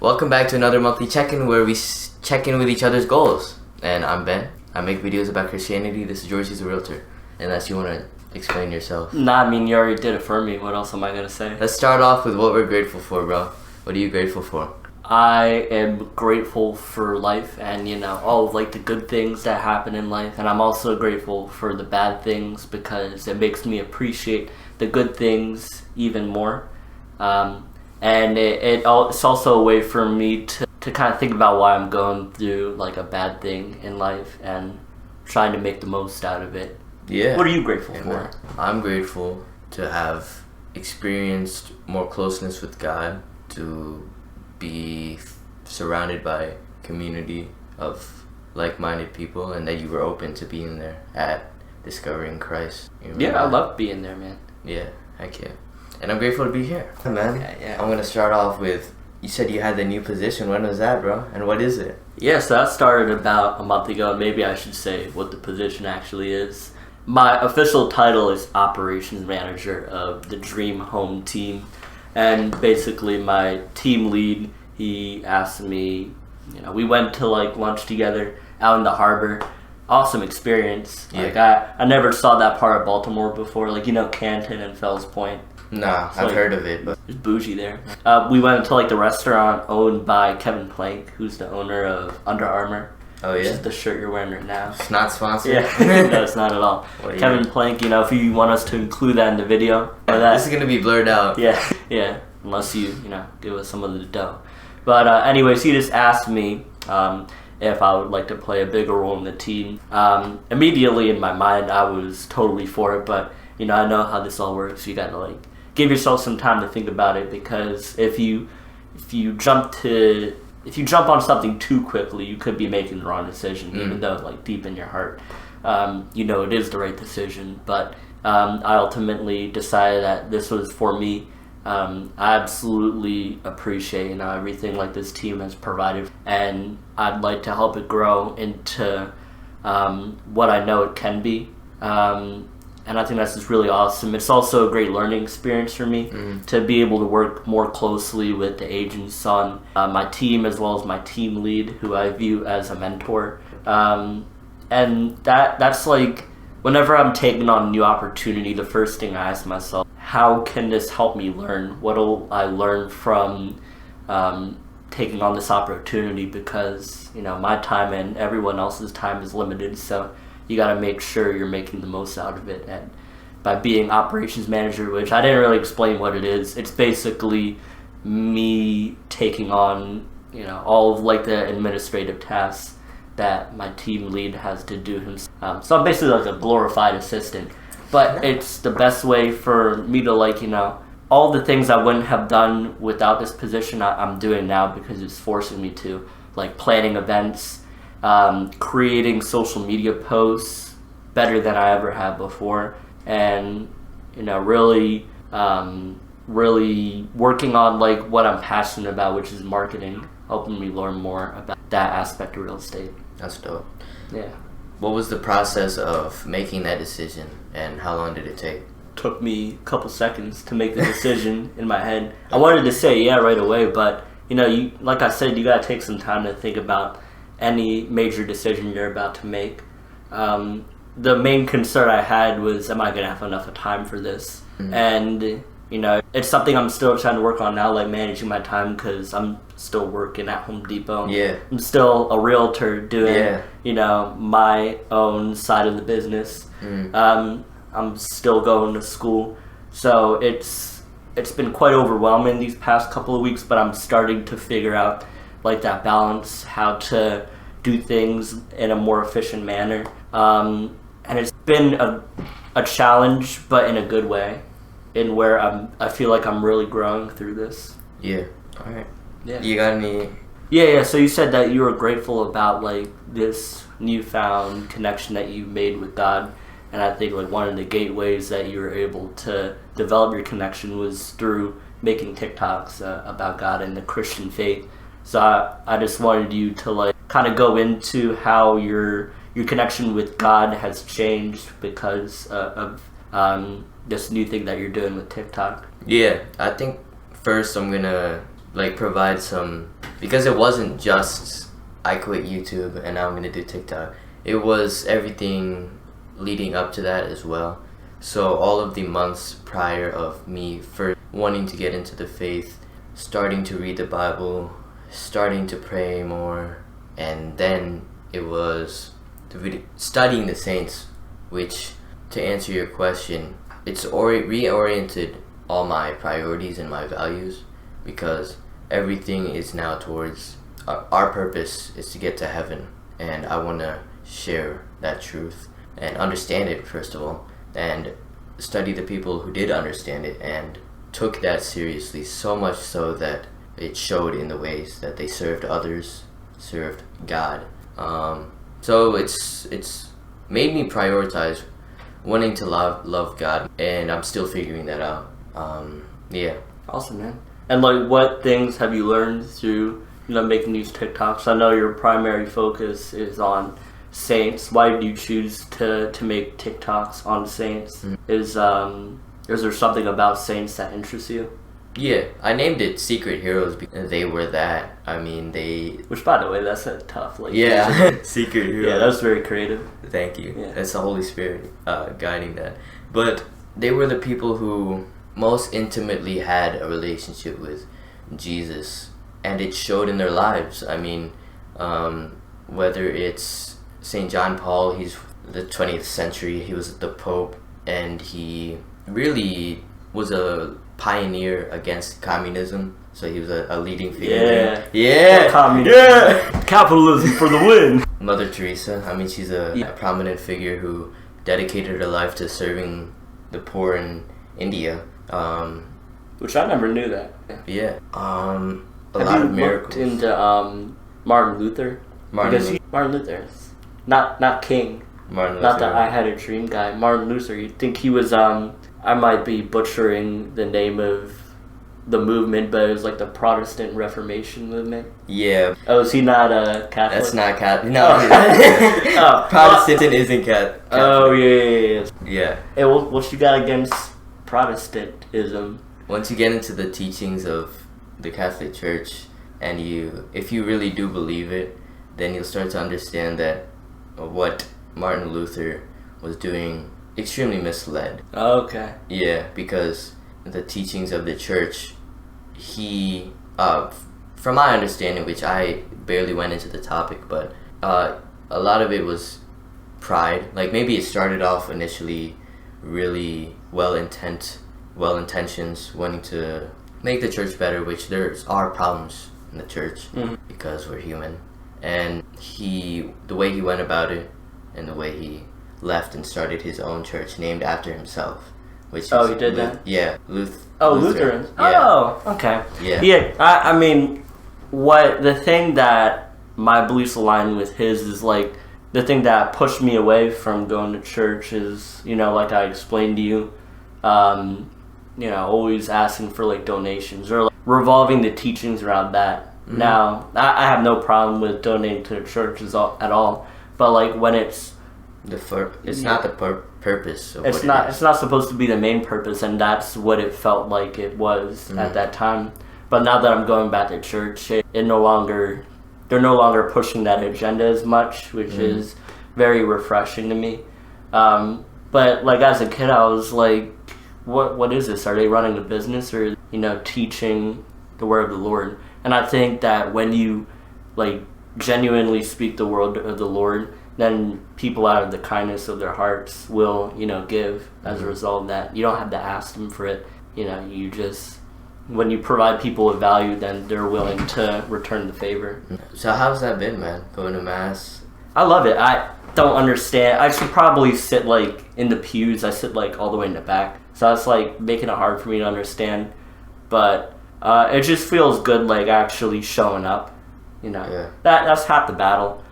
Welcome back to another monthly check-in where we check in with each other's goals. And I'm Ben. I make videos about Christianity. This is George, he's a realtor. Unless you want to explain yourself. Nah, I mean, you already did it for me. What else am I going to say? Let's start off with what we're grateful for, bro. What are you grateful for? I am grateful for life and, all of the good things that happen in life. And I'm also grateful for the bad things because it makes me appreciate the good things even more. And it's also a way for me to kind of think about why I'm going through a bad thing in life and trying to make the most out of it. Yeah. What are you grateful for? I'm grateful to have experienced more closeness with God, to be surrounded by a community of like-minded people, and that you were open to being there at Discovering Christ. Yeah, I love being there, man. Yeah, heck yeah. And I'm grateful to be here. Man, yeah. I'm going to start off with, you said you had the new position. When was that, bro? And what is it? Yeah, so that started about a month ago. Maybe I should say what the position actually is. My official title is Operations Manager of the Dream Home Team. And basically my team lead, he asked me, we went to lunch together out in the harbor. Awesome experience. Yeah. I never saw that part of Baltimore before, Canton and Fells Point. Nah, I've heard of it, but it's bougie there. We went to the restaurant owned by Kevin Plank, who's the owner of Under Armour. Oh yeah, which is the shirt you're wearing right now. It's not sponsored. Yeah, no, it's not at all. Well, Kevin Plank, if you want us to include that in the video, this is gonna be blurred out. Yeah, unless you give us some of the dough. But anyways, he just asked me if I would like to play a bigger role in the team. Immediately in my mind, I was totally for it, but I know how this all works. You gotta give yourself some time to think about it, because if you jump on something too quickly, you could be making the wrong decision, even though deep in your heart, it is the right decision. But I ultimately decided that this was for me. I absolutely appreciate everything this team has provided, and I'd like to help it grow into what I know it can be. And I think that's just really awesome. It's also a great learning experience for me to be able to work more closely with the agents on my team, as well as my team lead, who I view as a mentor. And that's whenever I'm taking on a new opportunity, the first thing I ask myself, how can this help me learn? What will I learn from taking on this opportunity? Because my time and everyone else's time is limited, so you got to make sure you're making the most out of it. And by being operations manager, which I didn't really explain what it is, it's basically me taking on all of the administrative tasks that my team lead has to do himself. So I'm basically a glorified assistant, but it's the best way for me to all the things I wouldn't have done without this position, I'm doing now because it's forcing me to, planning events, creating social media posts better than I ever have before, and really working on what I'm passionate about, which is marketing, helping me learn more about that aspect of real estate. That's dope. Yeah. What was the process of making that decision, and how long did it take? Took me a couple seconds to make the decision in my head. I wanted to say yeah right away, but you like I said, you gotta take some time to think about any major decision you're about to make. The main concern I had was, am I gonna have enough time for this? And it's something I'm still trying to work on now, managing my time, because I'm still working at Home Depot. Yeah. I'm still a realtor doing my own side of the business. I'm still going to school, so it's been quite overwhelming these past couple of weeks, but I'm starting to figure out that balance, how to do things in a more efficient manner. And it's been a challenge, but in a good way, in where I feel like I'm really growing through this. Yeah. All right. Yeah. You got any? Yeah. So you said that you were grateful about this newfound connection that you made with God. And I think one of the gateways that you were able to develop your connection was through making TikToks about God and the Christian faith. So I just wanted you to kind of go into how your connection with God has changed because of this new thing that you're doing with TikTok. Yeah, I think first I'm gonna provide some because it wasn't just I quit YouTube and now I'm gonna do TikTok. It was everything leading up to that as well. So all of the months prior of me first wanting to get into the faith, starting to read the Bible, starting to pray more, and then it was studying the saints, which, to answer your question, it's reoriented all my priorities and my values, because everything is now towards our purpose is to get to heaven, and I want to share that truth and understand it first of all, and study the people who did understand it and took that seriously, so much so that it showed in the ways that they served others, served God. So it's made me prioritize wanting to love God, and I'm still figuring that out. Yeah. Awesome, man. And like, what things have you learned through, making these TikToks? I know your primary focus is on saints. Why did you choose to make TikToks on saints? Mm-hmm. Is there something about saints that interests you? Yeah, I named it Secret Heroes because they were that. I mean, Which, by the way, that's a tough, yeah, Secret Heroes. Yeah, that's very creative. Thank you. Yeah. That's the Holy Spirit guiding that. But they were the people who most intimately had a relationship with Jesus, and it showed in their lives. I mean, whether it's St. John Paul, he's the 20th century, he was the Pope, and he really was a pioneer against communism, so he was a leading figure. Yeah. Communism. Yeah. Capitalism for the win. Mother Teresa, I mean, she's a prominent figure who dedicated her life to serving the poor in India. Which I never knew that. Yeah. A Have lot you of miracles. looked into Martin Luther? Martin Luther, not King. Martin Luther. Not the I Had a Dream guy. Martin Luther. You think he was I might be butchering the name of the movement, but it was like the Protestant Reformation movement. Yeah. Oh, is he not a Catholic? That's not Catholic. No. Protestant isn't Catholic. Oh, yeah. Yeah. Hey, what you got against Protestantism? Once you get into the teachings of the Catholic Church, and if you really do believe it, then you'll start to understand that what Martin Luther was doing extremely misled. Okay. Yeah, because the teachings of the church, from my understanding, which I barely went into the topic, but a lot of it was pride. Like, maybe it started off initially really well-intentions, wanting to make the church better, which there are problems in the church, because we're human. And the way he went about it, and the way he left and started his own church named after himself. Which he did that? Yeah, Lutherans. Yeah. Oh, okay. Yeah. Yeah, I mean, the thing that my beliefs align with his is like, the thing that pushed me away from going to church is, like I explained to you, always asking for like donations or like revolving the teachings around that. Mm-hmm. Now, I have no problem with donating to the churches at all, but like when it's not the purpose of it's not supposed to be the main purpose, and that's what it felt like it was at that time. But now that I'm going back to church, they're no longer pushing that agenda as much, which is very refreshing to me. But like as a kid, I was like, what is this? Are they running a business, or teaching the word of the Lord? And I think that when you like genuinely speak the word of the Lord, then people out of the kindness of their hearts will, give as a result of that. You don't have to ask them for it. You just, when you provide people with value, then they're willing to return the favor. So how's that been, man? Going to Mass? I love it. I don't understand. I should probably sit like in the pews. I sit like all the way in the back. So it's like making it hard for me to understand. But it just feels good, like actually showing up. That's half the battle.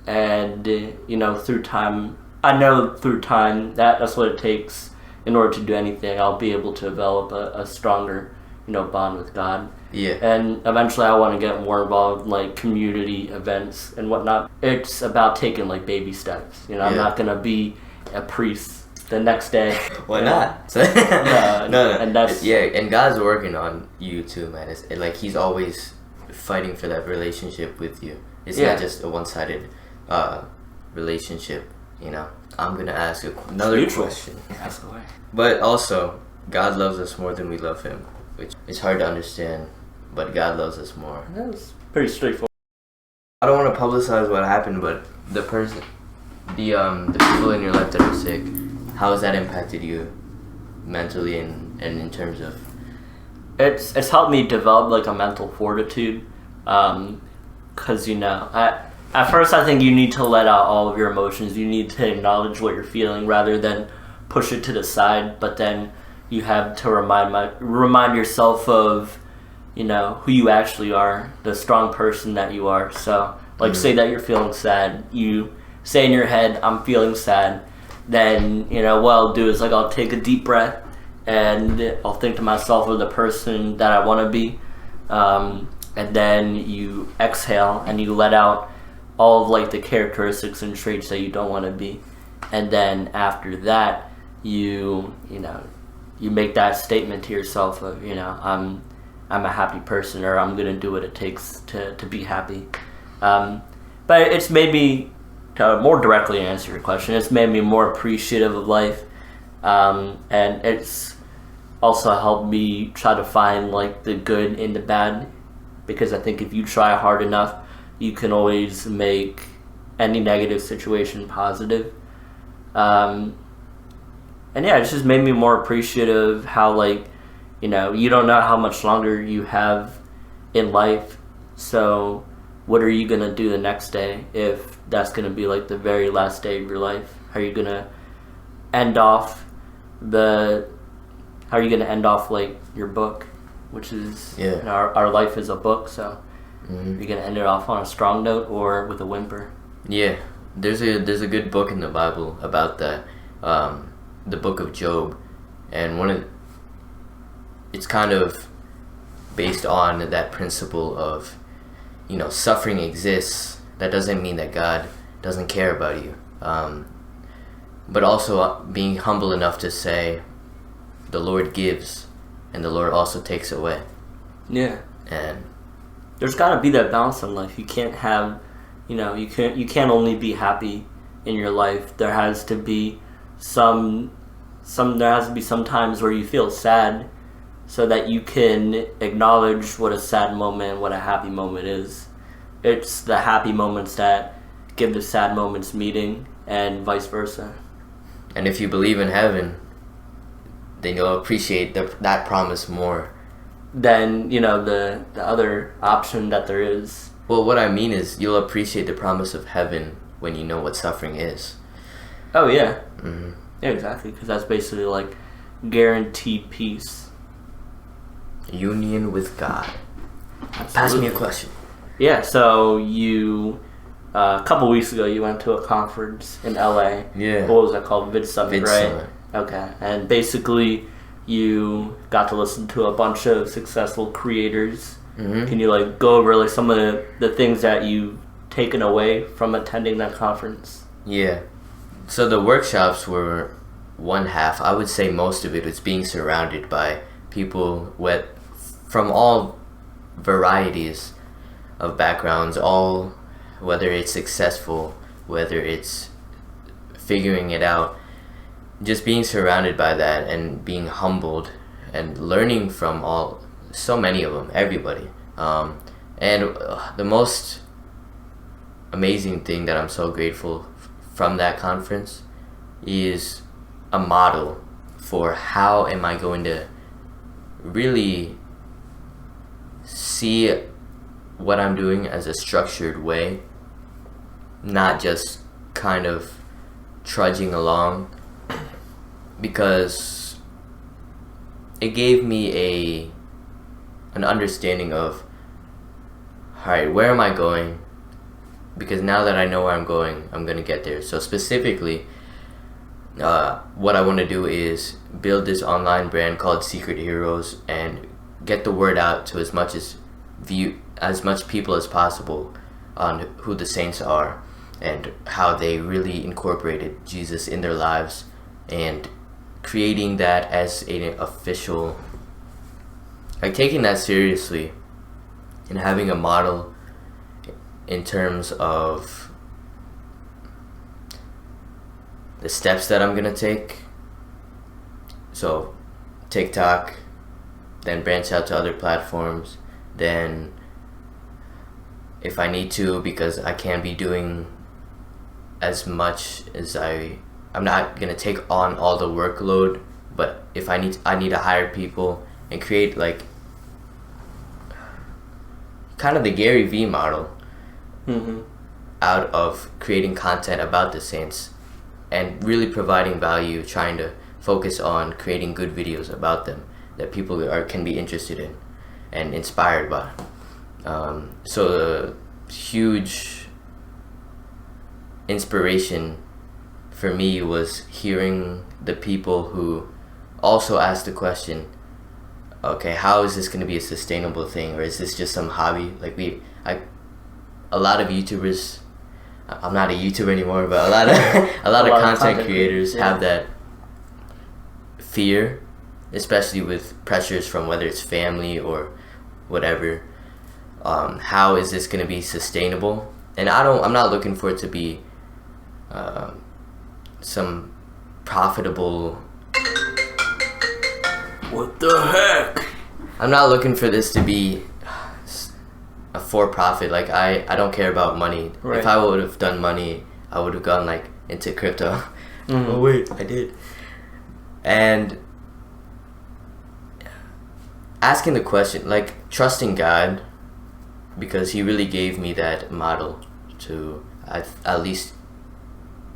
And through time, I know through time that's what it takes in order to do anything. I'll be able to develop a stronger, bond with God. Yeah. And eventually I want to get more involved in like community events and whatnot. It's about taking like baby steps. I'm not going to be a priest the next day. Why not? No. And that's... Yeah, and God's working on you too, man. It's like he's always fighting for that relationship with you. It's Yeah. not just a one-sided relationship, you know. I'm going to ask another Mutual. question. Ask away. But also, God loves us more than we love him, which is hard to understand, but God loves us more. That's pretty straightforward. I don't want to publicize what happened, but the people in your life that are sick, how has that impacted you mentally and in terms of? It's helped me develop like a mental fortitude, because at first I think you need to let out all of your emotions. You need to acknowledge what you're feeling rather than push it to the side. But then you have to remind yourself of, who you actually are, the strong person that you are. So like say that you're feeling sad, you say in your head, I'm feeling sad. Then what I'll do is I'll take a deep breath and I'll think to myself of the person that I want to be, and then you exhale and you let out all of the characteristics and traits that you don't want to be, and then after that you make that statement to yourself of I'm a happy person, or I'm gonna do what it takes to be happy. But it's made me, to more directly answer your question, it's made me more appreciative of life, and it's also helped me try to find the good in the bad, because I think if you try hard enough, you can always make any negative situation positive. And yeah, it's just made me more appreciative how you don't know how much longer you have in life, so what are you gonna do the next day if that's gonna be the very last day of your life? How are you gonna end off your book, which is our life is a book, so you're gonna end it off on a strong note or with a whimper. Yeah, there's a good book in the Bible about that, the book of Job, and it's kind of based on that principle of suffering exists. That doesn't mean that God doesn't care about you, but also being humble enough to say the Lord gives and the Lord also takes away. Yeah, and there's got to be that balance in life. You can't have, you can't only be happy in your life. There has to be some times where you feel sad, so that you can acknowledge what a sad moment and what a happy moment is. It's the happy moments that give the sad moments meaning, and vice versa. And if you believe in heaven, then you'll appreciate that promise more than the other option that there is. Well, what I mean is you'll appreciate the promise of heaven when you know what suffering is. Oh yeah. Mm-hmm. Yeah, exactly, because that's basically guaranteed peace. Union with God. Absolutely. Pass me a question. Yeah, so you a couple weeks ago you went to a conference in LA. Yeah. What was that called? Vid Summit, right? Summit. Okay, and basically you got to listen to a bunch of successful creators. Mm-hmm. Can you go over some of the things that you've taken away from attending that conference? Yeah. So the workshops were one half. I would say most of it was being surrounded by people from all varieties of backgrounds, whether it's successful, whether it's figuring it out, just being surrounded by that and being humbled and learning from so many of them, everybody. And the most amazing thing that I'm so grateful from that conference is a model for how am I going to really see what I'm doing as a structured way, not just kind of trudging along, because it gave me an understanding of, alright, where am I going? Because now that I know where I'm going, I'm going to get there. So specifically, what I want to do is build this online brand called Secret Heroes and get the word out to as much people as possible on who the saints are and how they really incorporated Jesus in their lives, and creating that as an official, taking that seriously and having a model in terms of the steps that I'm gonna take. So TikTok, then branch out to other platforms, then if I need to, because I can't be doing as much as I'm not gonna take on all the workload, but if I need to hire people and create like kind of the Gary Vee model out of creating content about the Saints and really providing value, trying to focus on creating good videos about them that people can be interested in and inspired by. So the huge inspiration for me was hearing the people who also asked the question, okay, how is this going to be a sustainable thing, or is this just some hobby? Like a lot of YouTubers, I'm not a YouTuber anymore, but a lot of content creators have that fear, especially with pressures from whether it's family or whatever. How is this going to be sustainable? And I'm not looking for it to be some profitable. What the heck? I'm not looking for this to be a for-profit. Like I don't care about money. Right. If I would have done money, I would have gone like into crypto. Oh wait, I did. And asking the question, like trusting God, because He really gave me that model to at least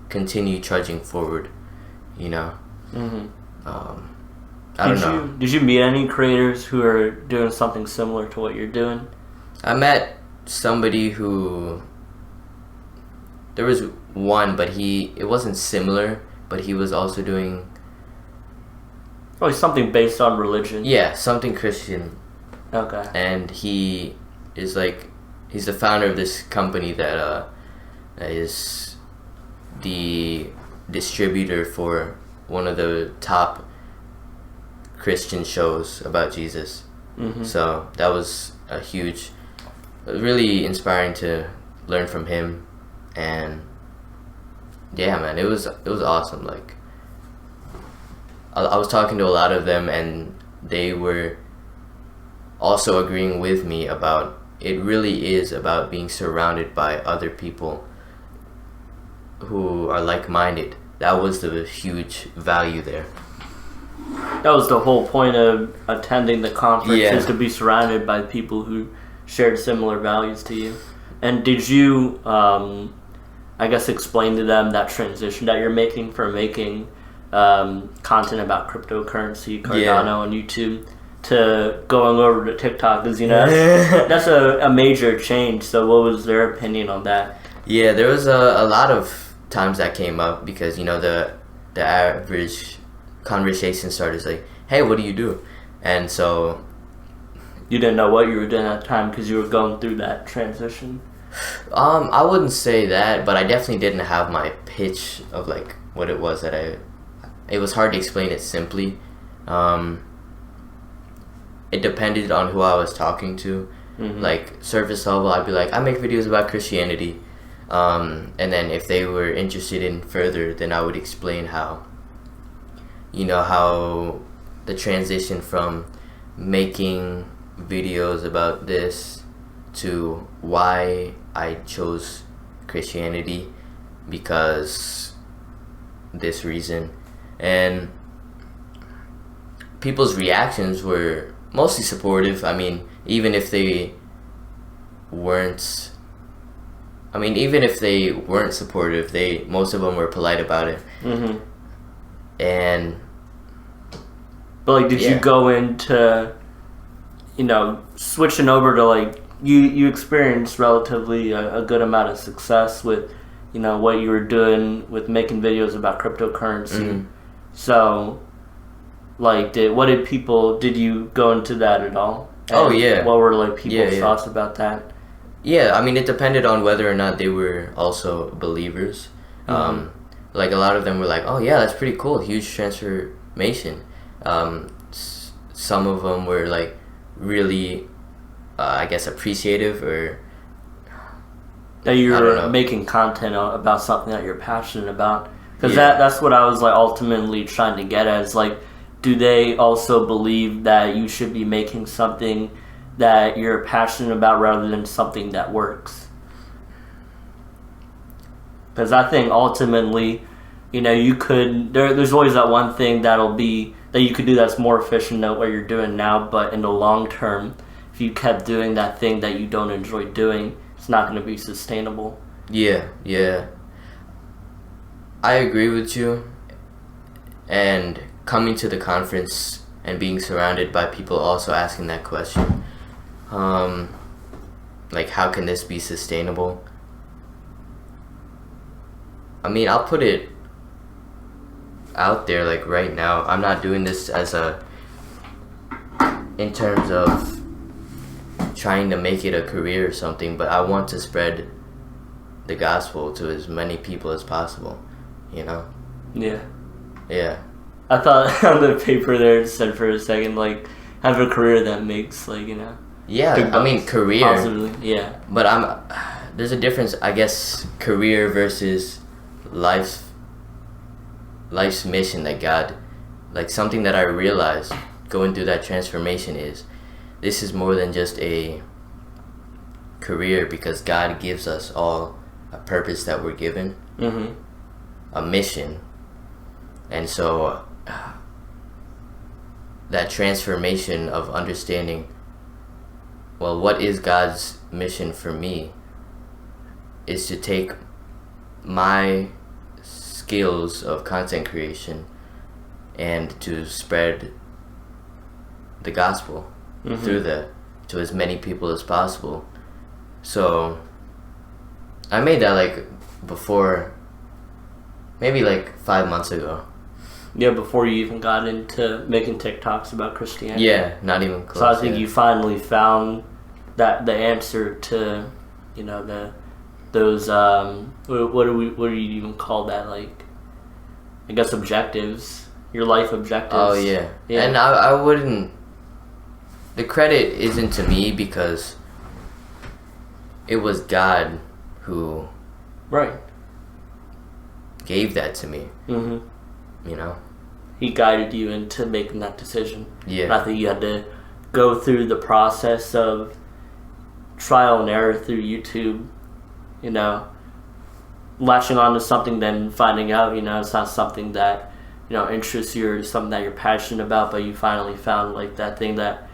continue trudging forward, you know. I don't know. Did you meet any creators who are doing something similar to what you're doing? I met somebody who, there was one, but it wasn't similar, but he was also doing, Oh, something based on religion. yeah, something Christian. Okay. And he is like, he's the founder of this company that is the distributor for one of the top Christian shows about Jesus. So that was really inspiring to learn from him. And yeah, man, it was awesome. Like I was talking to a lot of them, and they were also agreeing with me about it really is about being surrounded by other people who are like-minded. That was the huge value there. That was the whole point of attending the conference, Yeah. is to be surrounded by people who shared similar values to you. And did you, I guess, explain to them that transition that you're making from making content about cryptocurrency, Cardano, on YouTube, to going over to TikTok? Because, you know, that's a major change. So what was their opinion on that? Yeah, there was a lot of times that came up, because, you know, the average conversation started like, hey, what do you do? And so You didn't know what you were doing at the time because you were going through that transition? I wouldn't say that, but I definitely didn't have my pitch of like what it was that it was hard to explain it simply. It depended on who I was talking to. Like surface level, I'd be like, I make videos about Christianity, and then if they were interested in further, then I would explain how the transition from making videos about this to why I chose Christianity, because this reason. And people's reactions were mostly supportive. I mean, even if they weren't supportive, most of them were polite about it. And but like, did you go into, switching over to like, you experienced relatively a good amount of success with, what you were doing with making videos about cryptocurrency. So, like, did you go into that at all? And oh yeah. What were like people's thoughts about that? Yeah, I mean, it depended on whether or not they were also believers. Like a lot of them were like, oh yeah, that's pretty cool, huge transformation. Some of them were like really I guess, appreciative, or that you're making content about something that you're passionate about. Because that's what I was like ultimately trying to get at. Is like, do they also believe that you should be making something that you're passionate about rather than something that works? Because I think ultimately, you know, you could there's always that one thing that you could do that's more efficient than what you're doing now, but in the long term, if you kept doing that thing that you don't enjoy doing, it's not going to be sustainable. Yeah. I agree with you. And coming to the conference and being surrounded by people also asking that question, like, how can this be sustainable? I mean, I'll put it out there, like, right now. I'm not doing this in terms of trying to make it a career or something, but I want to spread the gospel to as many people as possible, you know? Yeah. I thought on the paper there it said for a second, like, have a career that makes, like, you know. Yeah, I mean, career. Positively, yeah. But there's a difference, I guess, career versus life's mission that God, like, something that I realized going through that transformation is, this is more than just a career, because God gives us all a purpose that we're given, a mission. And so that transformation of understanding, well, what is God's mission for me, is to take my skills of content creation and to spread the gospel through that to as many people as possible. So I made that like before, maybe like 5 months ago. Yeah, before you even got into making TikToks about Christianity. Yeah, not even close. So I think you finally found that the answer to, you know, those what do you even call that, like, I guess objectives, your life objectives. Oh yeah. And I wouldn't, the credit isn't to me, because it was God who gave that to me. You know, He guided you into making that decision. Yeah. And I think you had to go through the process of trial and error through YouTube, you know, latching on to something, then finding out, you know, it's not something that, you know, interests you or something that you're passionate about, but you finally found, like, that thing that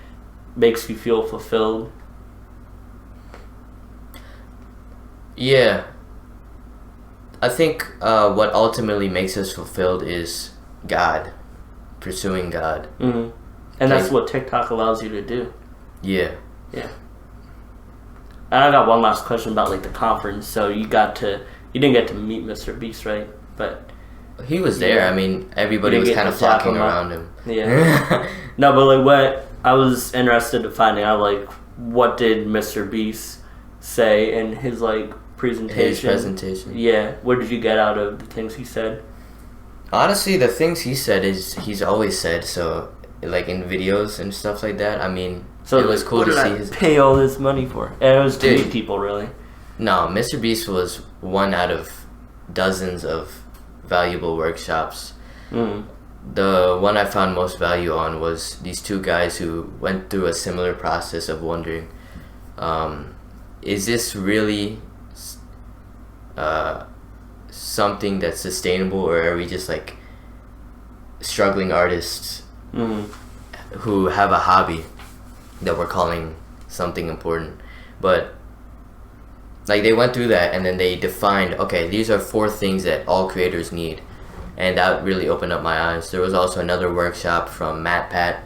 makes you feel fulfilled. Yeah. I think what ultimately makes us fulfilled is God, pursuing God. And that's what TikTok allows you to do. Yeah. And I got one last question about, like, the conference. So you didn't get to meet Mr. Beast, right? But he was there. I mean, everybody was kind of flocking around him. Yeah. No, but like, what I was interested in finding out, like, what did Mr. Beast say in his, like, presentation? His presentation. Yeah. What did you get out of the things he said? Honestly, the things he said is he's always said. So, like, in videos and stuff like that. I mean, so it was cool to see his. Pay all this money for, and it was to meet people, really. No, Mr. Beast was one out of dozens of valuable workshops. The one I found most value on was these two guys who went through a similar process of wondering, is this really something that's sustainable, or are we just like struggling artists who have a hobby that we're calling something important? But like, they went through that, and then they defined, okay, these are 4 things that all creators need, and that really opened up my eyes. There was also another workshop from Matt Pat,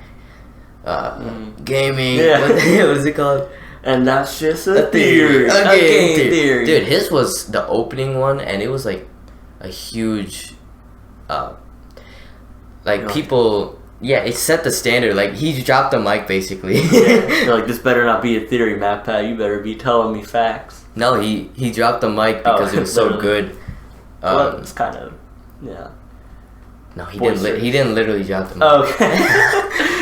gaming. What is it called? And that's just a theory. A game theory. Dude, his was the opening one, and it was like a huge, people. Yeah, it set the standard. Like, he dropped the mic, basically. They're like, this better not be a theory, Matt Pat. You better be telling me facts. No, he dropped the mic because it was so good. Well, it's kind of, yeah. No, he didn't literally drop the mic. Okay.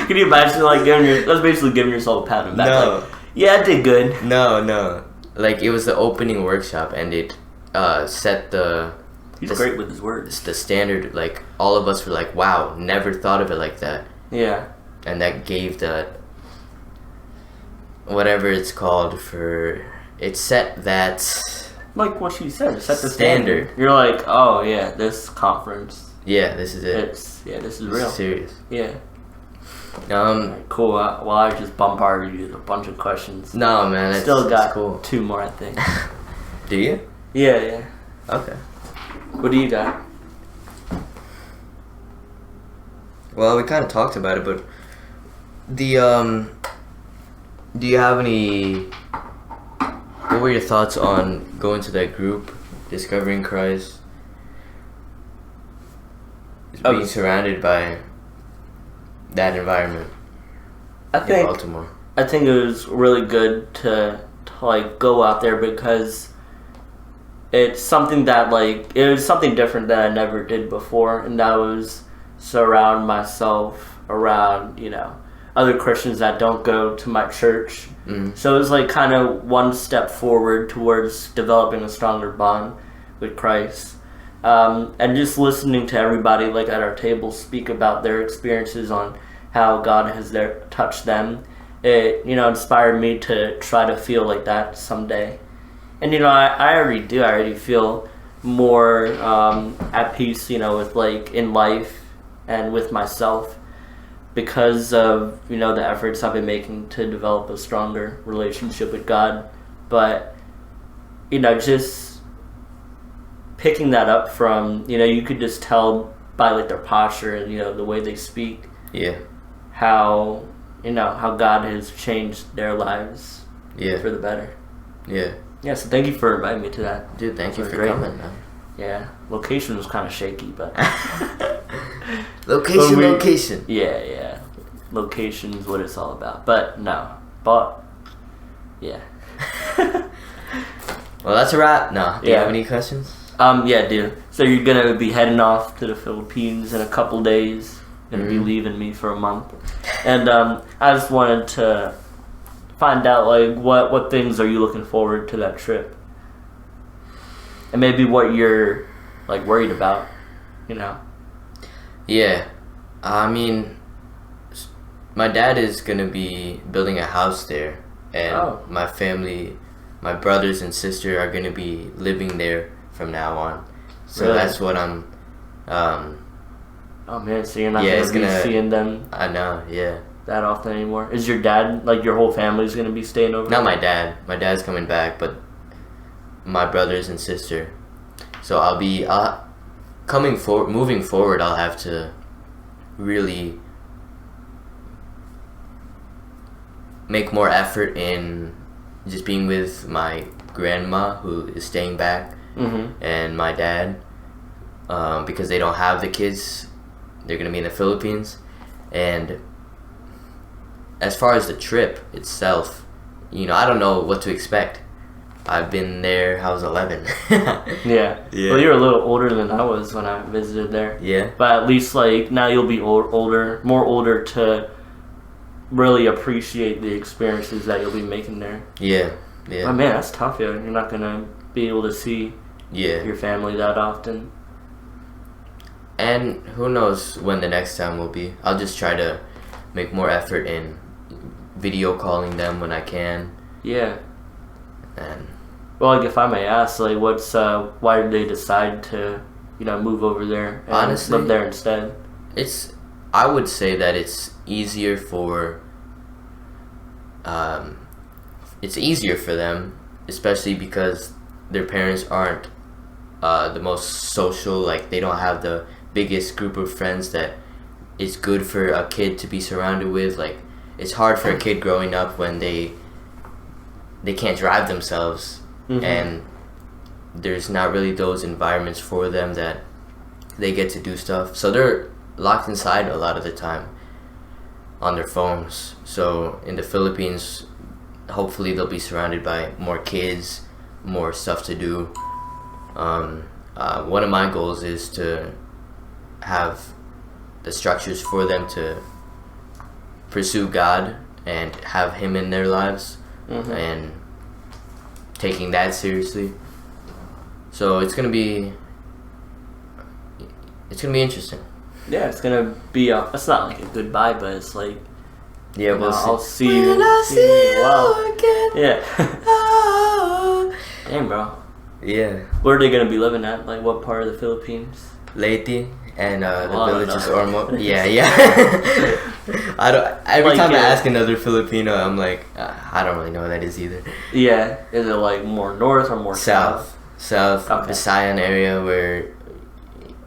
Can you imagine, like, that's basically giving yourself a pat on the back? No. Like, Yeah, I did good. No. Like, it was the opening workshop, and it set He's great with his words. the standard. Like, all of us were like, wow, never thought of it like that. Yeah. And that gave the, whatever it's called for, it set that... Like what she said, set the standard. You're like, oh yeah, this conference. Yeah, this is it. This is real. Serious. Yeah. Right, cool. Well, I just bombarded you with a bunch of questions. No, man. Still got cool. 2 more, I think. Do you? Yeah. Okay. What do you got? Well, we kind of talked about it, but the do you have any? What were your thoughts on going to that group, discovering Christ, being surrounded by that environment in Baltimore? I think it was really good to like go out there because it's something that it was something different that I never did before, and that was surround myself around other Christians that don't go to my church. So it was like kind of one step forward towards developing a stronger bond with Christ, and just listening to everybody like at our table speak about their experiences on how God has touched them. It inspired me to try to feel like that someday. And I already do. I already feel more at peace, with in life and with myself, because of the efforts I've been making to develop a stronger relationship with God. But just picking that up from you could just tell by their posture and the way they speak, how how God has changed their lives for the better. So thank you for inviting me to that. Dude, thank you for coming, man. Yeah, location was kind of shaky, but location. Yeah, location is what it's all about. But yeah. Well, that's a wrap. No, do you have any questions? Yeah, dude. So you're gonna be heading off to the Philippines in a couple days. Gonna be leaving me for a month, and I just wanted to find out what things are you looking forward to that trip, and maybe what you're worried about, Yeah, I mean, my dad is gonna be building a house there, and my family, my brothers and sister are gonna be living there from now on. So that's what I'm. Oh man, so you're not gonna be seeing them. I know, yeah. That often anymore. Is your dad your whole family's gonna be staying over? Not my dad. My dad's coming back, but my brothers and sister. So I'll be moving forward. I'll have to really make more effort in just being with my grandma, who is staying back, and my dad, because they don't have the kids. They're gonna be in the Philippines, and as far as the trip itself, I don't know what to expect. I've been there, I was 11. Yeah. Well, you're a little older than I was when I visited there. Yeah. But at least, now you'll be more older to really appreciate the experiences that you'll be making there. Yeah. But man, that's tough, yo. You're not going to be able to see your family that often. And who knows when the next time will be. I'll just try to make more effort in video calling them when I can. Yeah. And well, if I may ask, why did they decide to, move over there and honestly, live there instead? I would say that it's easier for them, especially because their parents aren't the most social. They don't have the biggest group of friends that it's good for a kid to be surrounded with. It's hard for a kid growing up when they can't drive themselves, and there's not really those environments for them that they get to do stuff. So they're locked inside a lot of the time on their phones. So in the Philippines, hopefully they'll be surrounded by more kids, more stuff to do. One of my goals is to have the structures for them to pursue God and have Him in their lives and taking that seriously. So it's gonna be interesting. Yeah, it's gonna be. It's not like a goodbye, but it's like. Yeah, we'll see. I'll see you. I'll see you again. Yeah. Oh. Damn, bro. Yeah. Where are they gonna be living at? Like, what part of the Philippines? Leyte and the Well, village is Ormo. Yeah. I don't. Every Like, time I ask another Filipino, I'm like, I don't really know what that is either. Yeah. Is it like more north or more south? South. Okay. Visayan area where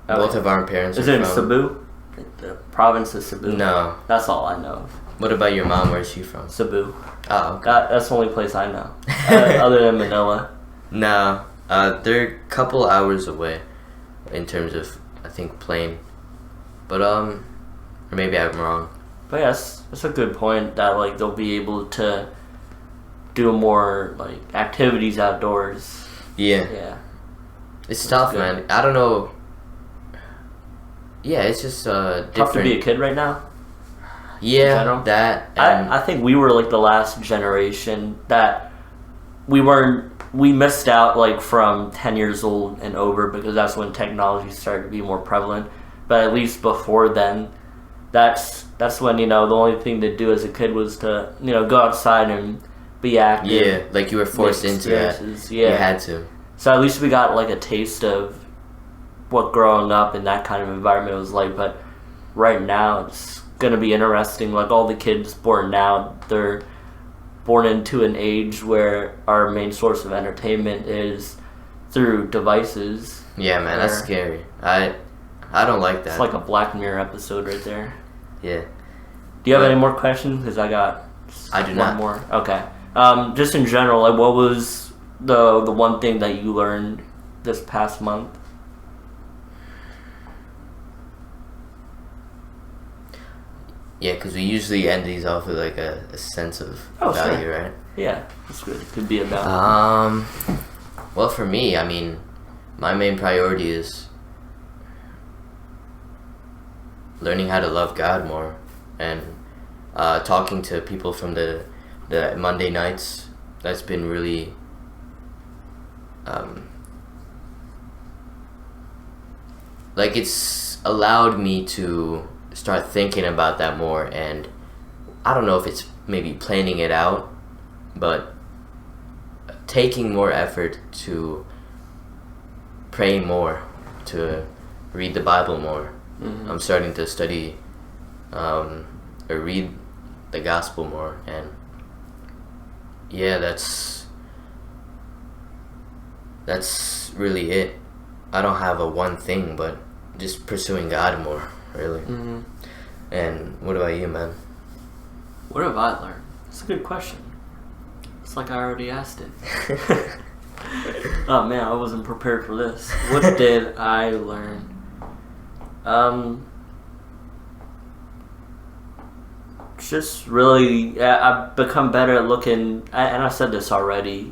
both of our parents Is are it in from. Cebu? Like the province of Cebu? No. That's all I know of. What about your mom? Where's she from? Cebu. Oh, okay. That's the only place I know. Other than Manila. No, they're a couple hours away in terms of, I think, plane. But, or maybe I'm wrong. But yes, that's a good point that like they'll be able to do more like activities outdoors. Yeah. Yeah. It's tough, good. man. I don't know. Yeah, it's just different. Tough to be a kid right now. Yeah, that. I think we were like the last generation that we missed out like from 10 years old and over because that's when technology started to be more prevalent. But at least before then, that's when, the only thing to do as a kid was to, go outside and be active. Yeah, like you were forced into that. Yeah. You had to. So at least we got like a taste of what growing up in that kind of environment was like. But right now, it's going to be interesting. Like all the kids born now, they're born into an age where our main source of entertainment is through devices. Yeah, man, that's scary. I don't like that. It's like a Black Mirror episode right there. Yeah. Do you have any more questions? Because I got I do one not. more. Okay. Just in general, like what was the one thing that you learned this past month? Yeah, because we usually end these off with like a sense of value, sure. right? Yeah, that's good. Could be about. Well, for me, I mean, my main priority is learning how to love God more and talking to people from the Monday nights. That's been really like it's allowed me to start thinking about that more, and I don't know if it's maybe planning it out, but taking more effort to pray more, to read the Bible more. I'm starting to study or read the gospel more, and yeah, that's really it. I don't have a one thing, but just pursuing God more, really. And what about you, man? What have I learned? It's a good question. It's like I already asked it. Oh man, I wasn't prepared for this. What did I learn? Just really, I've become better at looking, and I said this already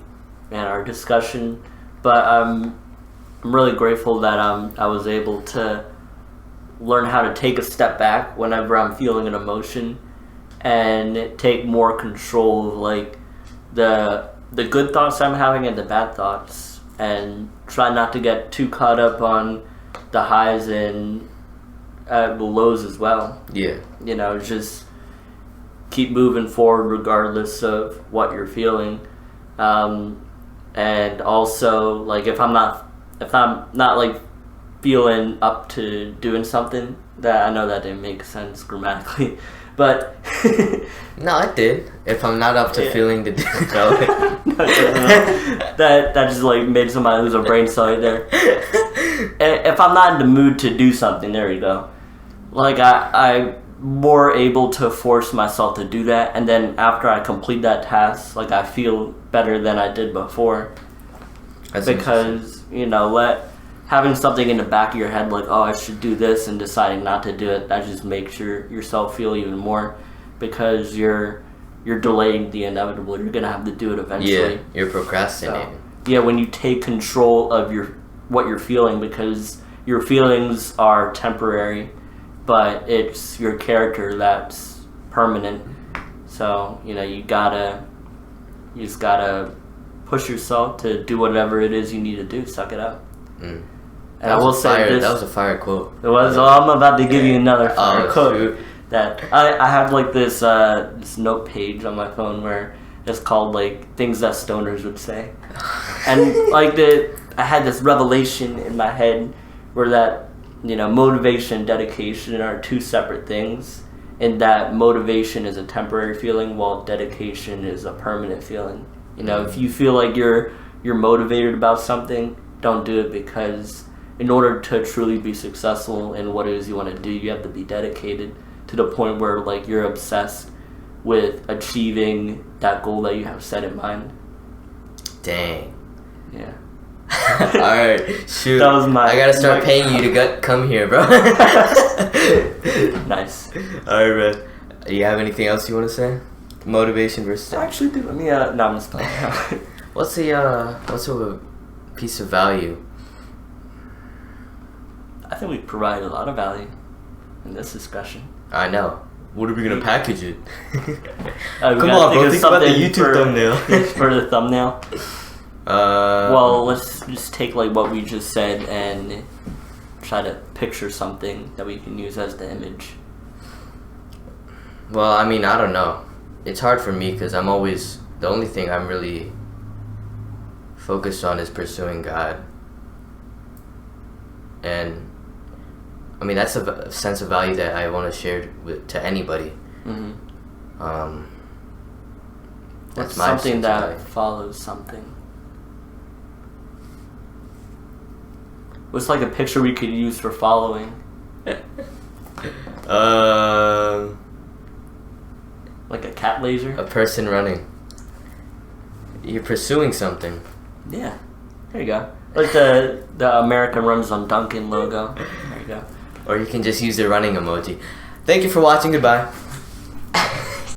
in our discussion, but I'm really grateful that I was able to learn how to take a step back whenever I'm feeling an emotion and take more control of like the good thoughts I'm having and the bad thoughts, and try not to get too caught up on the highs and the lows as well. Yeah. Just keep moving forward regardless of what you're feeling. And also, like, if I'm not like feeling up to doing something, that I know that didn't make sense grammatically, but no, it did. If I'm not up to feeling the that just like made somebody lose a brain cell right there. If I'm not in the mood to do something, there you go. Like I'm more able to force myself to do that, and then after I complete that task, like I feel better than I did before. That's because having something in the back of your head like, oh, I should do this, and deciding not to do it, that just makes yourself feel even more, because you're delaying the inevitable. You're gonna have to do it eventually. Yeah, you're procrastinating. So, when you take control of what you're feeling, because your feelings are temporary, but it's your character that's permanent. So you gotta You just gotta push yourself to do whatever it is you need to do. Suck it up. Mm. And I will say this. That was a fire quote. It was. Well, I'm about to give you another fire quote. Shoot. That I have like this this note page on my phone where it's called like things that stoners would say, and like I had this revelation in my head where that motivation and dedication are two separate things, and that motivation is a temporary feeling while dedication is a permanent feeling. If you feel like you're motivated about something, don't do it, because in order to truly be successful in what it is you want to do, you have to be dedicated to the point where like you're obsessed with achieving that goal that you have set in mind. Dang. Yeah. Alright, shoot. That was I gotta start paying you to come here, bro. Nice. Alright, man. Do you have anything else you want to say? Motivation versus... Actually, dude, let me... no, I'm just playing. What's a piece of value? I think we provide a lot of value in this discussion. I know. What are we gonna package it? Come on, bro. Think about the YouTube thumbnail. For the thumbnail. Well, let's just take like what we just said and try to picture something that we can use as the image. Well, I mean, I don't know. It's hard for me because I'm always... The only thing I'm really focused on is pursuing God. And... I mean, that's a sense of value that I want to share to anybody. Mm-hmm. That's my something that follows something. What's like a picture we could use for following? Like a cat laser? A person running. You're pursuing something. Yeah. There you go. Like the American Runs on Duncan logo. There you go. Or you can just use the running emoji. Thank you for watching. Goodbye.